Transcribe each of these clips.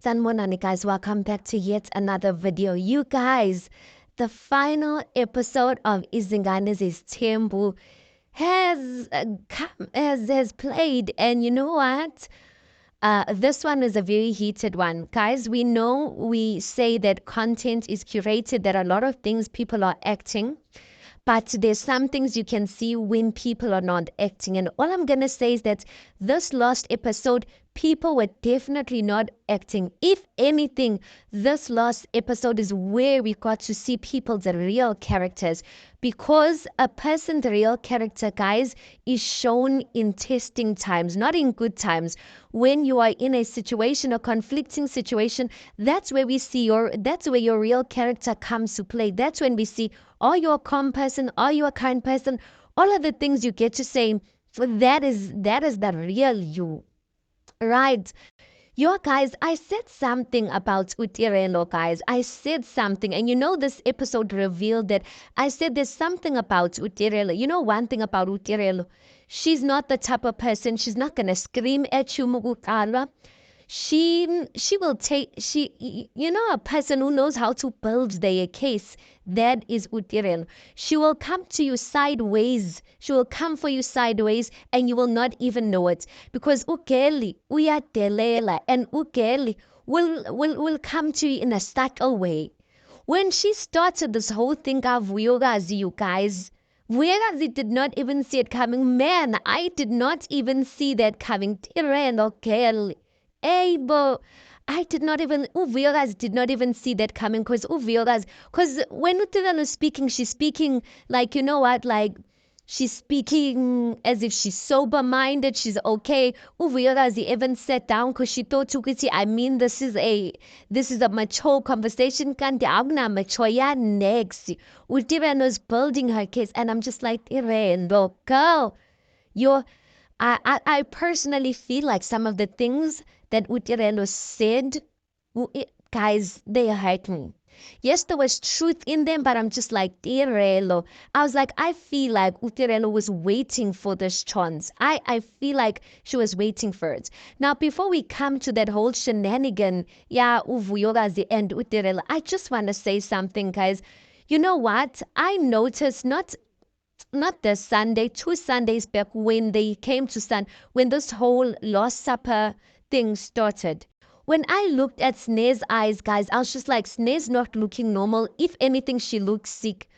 Sanmonani guys, welcome back to yet another video. You guys, the final episode of Izingane's Tembu has played, and you know what? This one is a very heated one. Guys, we say that content is curated, there are a lot of things people are acting, but there's some things you can see when people are not acting. And all I'm going to say is that this last episode, people were definitely not acting. If anything, this last episode is where we got to see people's real characters, because a person's real character, guys, is shown in testing times, not in good times. When you are in a situation, a conflicting situation, that's where your real character comes to play. That's when we see, are you a calm person? Are you a kind person? All of the things you get to say, that is the real you. Right. Yo, guys, I said something about Utirelo, guys. I said something, and this episode revealed that I said there's something about Utirelo. You know one thing about Utirelo? She's not the type of person, she's not gonna scream at you, Mugukala. She will take a person who knows how to build their case. That is Utirel. She will come to you sideways. She will come for you sideways, and you will not even know it, because Ukeli uyadelela, and Ukeli will come to you in a subtle way. When she started this whole thing of Vuyogazi, you guys, Vuyogazi did not even see it coming. Man, I did not even see that coming. Tireno Kelly. Able. I did not even, Uviolas did not even see that coming, because when Utirano is speaking, she's speaking like, you know what, like, she's speaking as if she's sober-minded, she's okay. Uviolas even sat down because she thought, I mean, this is a mature conversation, kanti akuna mature ya next. Utirano is building her case, and I'm just like, Irendo, girl, you're, I personally feel like some of the things that Utirelo said, guys, they hurt me. Yes, there was truth in them, but I'm just like, Utirelo. I was like, I feel like Utirelo was waiting for this chance. I feel like she was waiting for it. Now, before we come to that whole shenanigan, yeah, Uvuyogazi and Utirelo, I just want to say something, guys. You know what? I noticed not this Sunday, 2 Sundays back, when they came to when this whole Last Supper thing started. When I looked at Sne's eyes, guys, I was just like, Sne's not looking normal. If anything, she looks sick.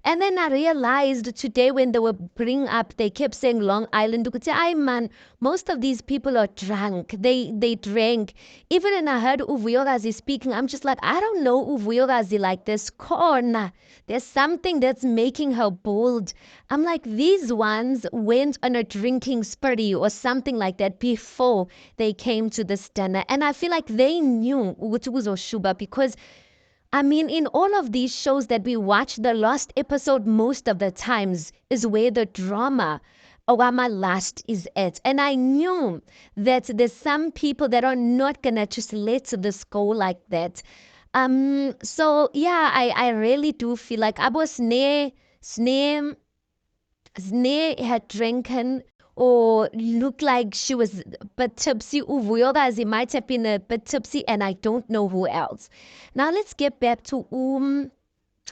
And then I realized today when they were bringing up, they kept saying Long Island. I man, most of these people are drunk. They drank. Even when I heard Uvuyogazi speaking, I'm just like, I don't know Uvuyogazi like this. Corner. There's something that's making her bold. I'm like, these ones went on a drinking spree or something like that before they came to this dinner. And I feel like they knew Ugutuguzo Shuba, because I mean, in all of these shows that we watch, the last episode most of the times is where the drama Owama last is at. And I knew that there's some people that are not gonna just let this go like that. So yeah, I really do feel like Abo Sne had drinking or looked like she was a bit tipsy. Uvuyogazi might have been a bit tipsy, and I don't know who else. Now let's get back to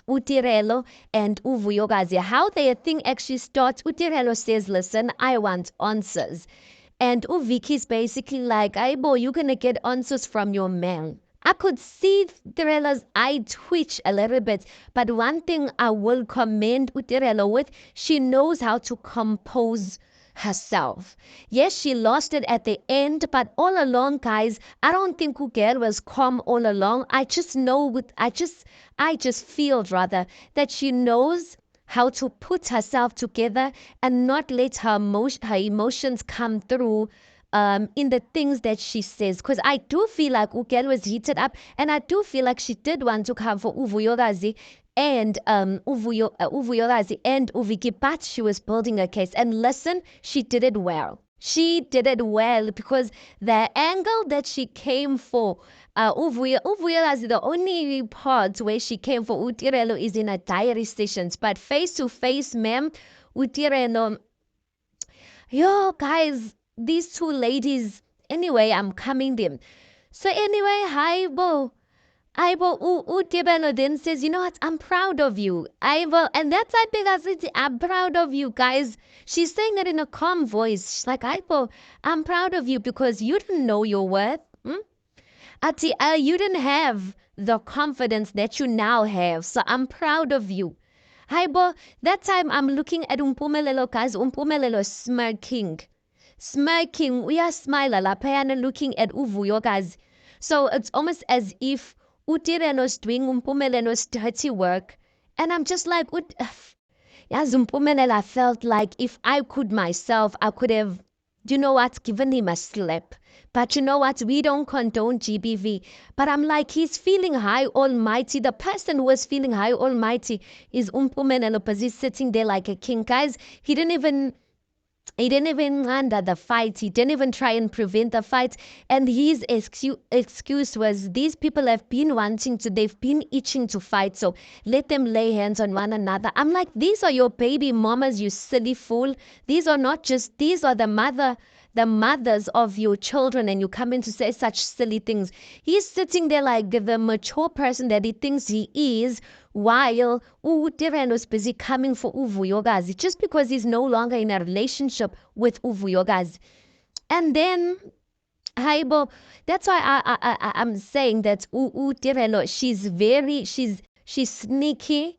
Utirelo and Uvuyogazi. How their thing actually starts. Utirelo says, listen, I want answers. And Uviki's basically like, hey boy, you're gonna get answers from your man. I could see Tirella's eye twitch a little bit, but one thing I will commend Utirelo with, she knows how to compose herself. Yes, she lost it at the end, but all along, guys, I don't think Ugel was calm all along. I just feel rather that she knows how to put herself together and not let her emotions come through in the things that she says. Because I do feel like Ugel was heated up, and I do feel like she did want to come for Uvuyogazi and Uvuyogazi and Uviki, but she was building a case. And listen, she did it well. She did it well, because the angle that she came for, Uvuyogazi, the only part where she came for Utirelo is in her diary sessions, but face to face, ma'am, Utirelo, yo, guys, these two ladies, anyway, I'm coming them. So anyway, Tebelo then says, you know what, I'm proud of you. And that's I think I said, I'm proud of you guys. She's saying it in a calm voice. She's like, I'm proud of you because you didn't know your worth. Hmm? Ati, you didn't have the confidence that you now have. So I'm proud of you. Bo, that time I'm looking at Umpumelelo guys, Umpumelelo smirking. Smirking. We are smiling, laphayana looking at Uvuyo guys. So it's almost as if Utireno's doing Umpumeleno's dirty work. And I'm just like, Yazi Umpumelela, I felt like if I could myself, I could have, you know what, given him a slap. But you know what? We don't condone GBV. But I'm like, he's feeling high almighty. The person who is feeling high almighty is Umpumelelo, because he's sitting there like a king. Guys, he didn't even under the fight. He didn't even try and prevent the fight. And his excuse was these people have been they've been itching to fight. So let them lay hands on one another. I'm like, these are your baby mamas, you silly fool. These are the mothers of your children, and you come in to say such silly things. He's sitting there like the mature person that he thinks he is, while Tiran was busy coming for Uvuyogazi just because he's no longer in a relationship with Uvuyogazi. And then Haibo, that's why I'm saying that Tirelo, she's sneaky.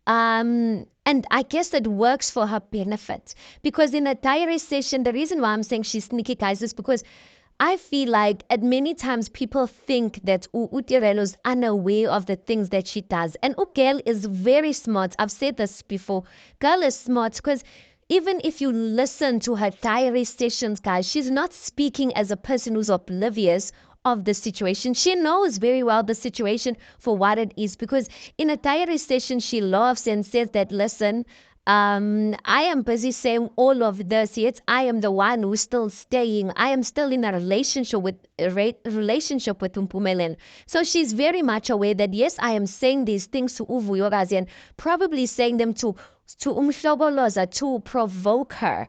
And I guess it works for her benefit because in a diary session, the reason why I'm saying she's sneaky, guys, is because I feel like at many times people think that Utirelo is unaware of the things that she does. And Ugel is very smart. I've said this before. Girl is smart because even if you listen to her diary sessions, guys, she's not speaking as a person who's oblivious of the situation. She knows very well the situation for what it is because in a diary session, she laughs and says that, listen, I am busy saying all of this, yet I am the one who's still staying. I am still in a relationship with Umpumelelo. So she's very much aware that yes, I am saying these things to Uvuyogazi and probably saying them to Umhloboloza to provoke her.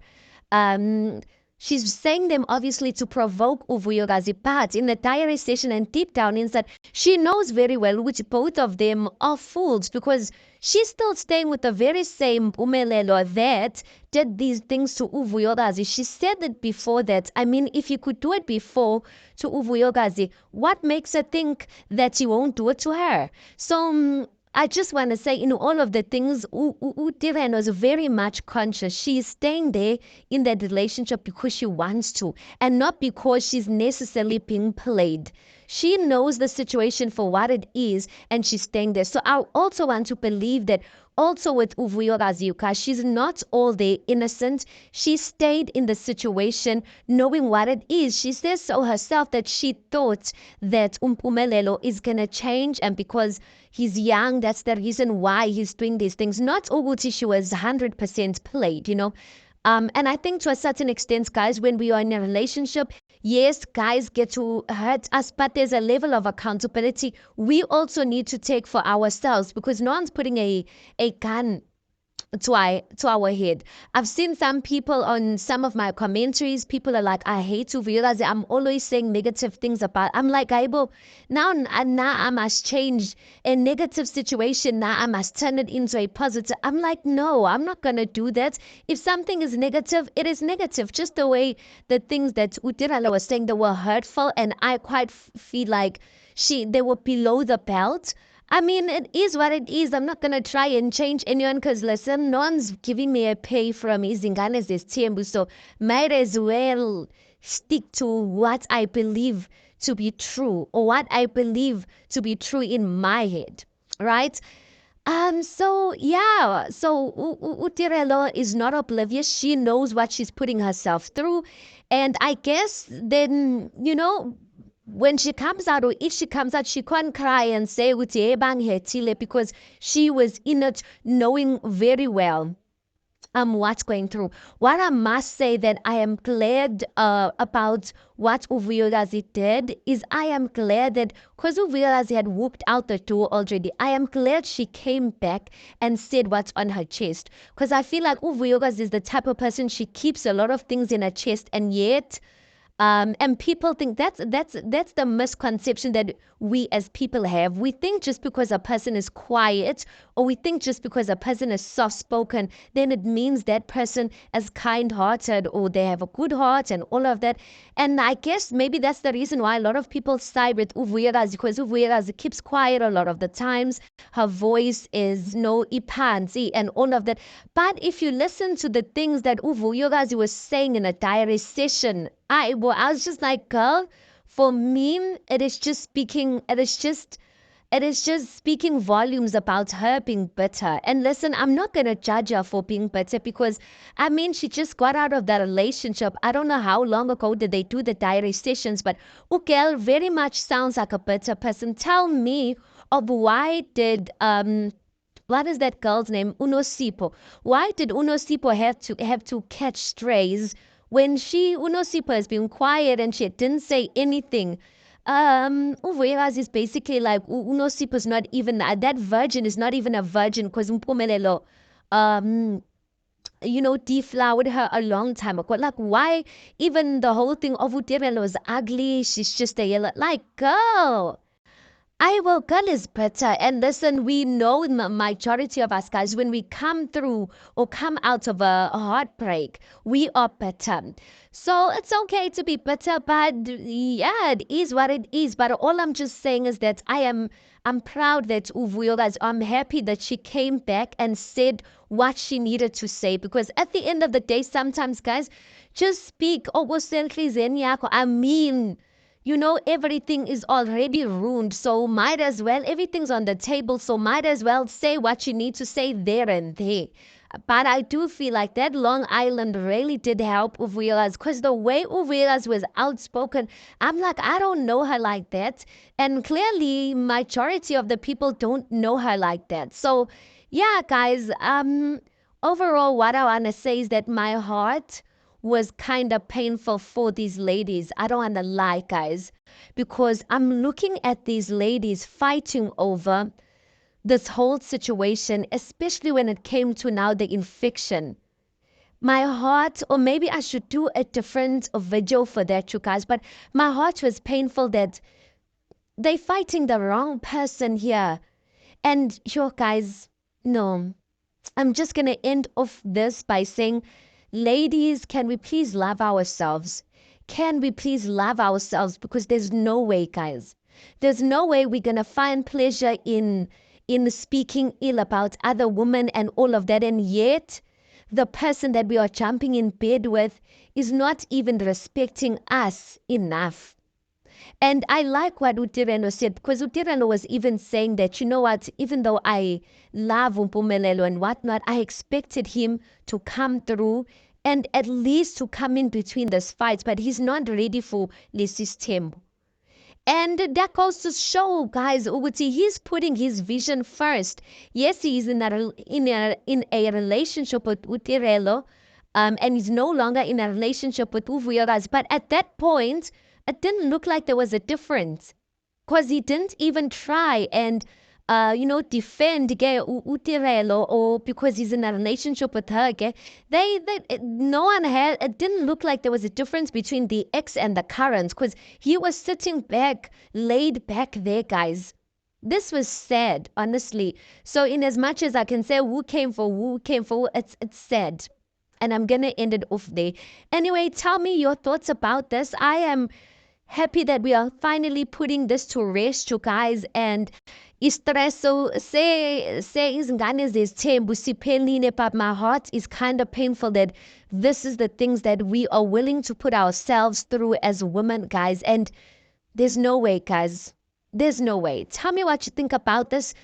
Um, She's saying them obviously to provoke Uvuyogazi, but in the diary session and deep down inside, she knows very well which both of them are fools because she's still staying with the very same Pumelelo that did these things to Uvuyogazi. She said it before that. I mean, if you could do it before to Uvuyogazi, what makes her think that you won't do it to her? So I just want to say, in all of the things, Tiran was very much conscious. She's staying there in that relationship because she wants to, and not because she's necessarily being played. She knows the situation for what it is, and she's staying there. So I also want to believe that also with Uvuyogazi, she's not all there innocent. She stayed in the situation knowing what it is. She says so herself that she thought that Umpumelelo is going to change, and because he's young, that's the reason why he's doing these things. Not Uguti, she was 100% played, you know. And I think to a certain extent, guys, when we are in a relationship, yes, guys get to hurt us, but there's a level of accountability we also need to take for ourselves because no one's putting a gun to our head. I've seen some people on some of my commentaries, people are like, I hate to realize I'm always saying negative things about. I'm like, Aibo, now I must change a negative situation. Now I must turn it into a positive. I'm like, no, I'm not gonna do that. If something is negative, it is negative. Just the way the things that Utirala was saying, they were hurtful, and I quite feel like they were below the belt. I mean, it is what it is. I'm not going to try and change anyone because, listen, no one's giving me a pay from Izingane Zestembu. So might as well stick to what I believe to be true or what I believe to be true in my head, right? So yeah, so Utirelo is not oblivious. She knows what she's putting herself through. And I guess then, when she comes out, or if she comes out, she can't cry and say ukuthi ebang hethile because she was in it knowing very well what's going through. What I must say that I am glad about what Uvuyogazi did is I am glad that because Uvuyogazi had whooped out the door already, I am glad she came back and said what's on her chest. Because I feel like Uvuyogazi is the type of person, she keeps a lot of things in her chest, and yet And people think that's the misconception that we as people have. We think just because a person is quiet, or we think just because a person is soft spoken, then it means that person is kind hearted or they have a good heart and all of that. And I guess maybe that's the reason why a lot of people side with Uvuyekazi, because Uvuyekazi keeps quiet a lot of the times. Her voice is no ipanzi and all of that. But if you listen to the things that Uvuyekazi was saying in a diary session, I was just like, girl, for me, it is just speaking volumes about her being bitter. And listen, I'm not gonna judge her for being bitter because I mean she just got out of that relationship. I don't know how long ago did they do the diary sessions, but Ukel very much sounds like a bitter person. Tell me of why did what is that girl's name? Unosipo. Why did Unosipo have to catch strays when Unosipo has been quiet and she didn't say anything? Uvuyekazi is basically like Unosipo is not even that virgin is not even a virgin because Mpumelelo deflowered her a long time ago. Like, why even the whole thing of Utirelo is ugly? She's just a yellow. Like, girl, I will girl is better. And listen, we know the majority of us guys, when we come through or come out of a heartbreak, we are better. So it's okay to be bitter, but yeah, it is what it is. But all I'm just saying is that I'm proud that Uvuyekazi, I'm happy that she came back and said what she needed to say. Because at the end of the day, sometimes guys, just speak. I mean, everything is already ruined. So might as well, everything's on the table. So might as well say what you need to say there and there. But I do feel like that Long Island really did help Uvuyekazi because the way Uvuyekazi was outspoken, I'm like, I don't know her like that. And clearly, majority of the people don't know her like that. So, yeah, guys, overall, what I want to say is that my heart was kind of painful for these ladies. I don't want to lie, guys, because I'm looking at these ladies fighting over this whole situation, especially when it came to now the infection. My heart, or maybe I should do a different video for that, you guys, but my heart was painful that they fighting the wrong person here. And you guys, no, I'm just going to end off this by saying, ladies, can we please love ourselves? Can we please love ourselves? Because there's no way, guys. There's no way we're going to find pleasure in speaking ill about other women and all of that. And yet, the person that we are jumping in bed with is not even respecting us enough. And I like what Utireno said, because Utireno was even saying that, you know what, even though I love Mpumelelo and whatnot, I expected him to come through and at least to come in between these fights, but he's not ready for Lesis Tembo. And that goes to show, guys, Uguti, he's putting his vision first. Yes, he's in a relationship with Utirelo, and he's no longer in a relationship with Uvuyekazi. But at that point, it didn't look like there was a difference, because he didn't even try and defend Utirelo, or because he's in a relationship with her. No one had. It didn't look like there was a difference between the ex and the current, because he was sitting back, laid back there, guys. This was sad, honestly. So in as much as I can say who came for, it's sad. And I'm gonna end it off there. Anyway, tell me your thoughts about this. I am happy that we are finally putting this to rest, you guys. And istreso say izingane zezithembu siphelile, but my heart is kind of painful that this is the things that we are willing to put ourselves through as women, guys. And there's no way, guys. There's no way. Tell me what you think about this.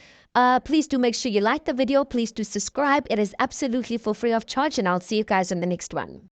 Please do make sure you like the video. Please do subscribe. It is absolutely for free of charge, and I'll see you guys in the next one.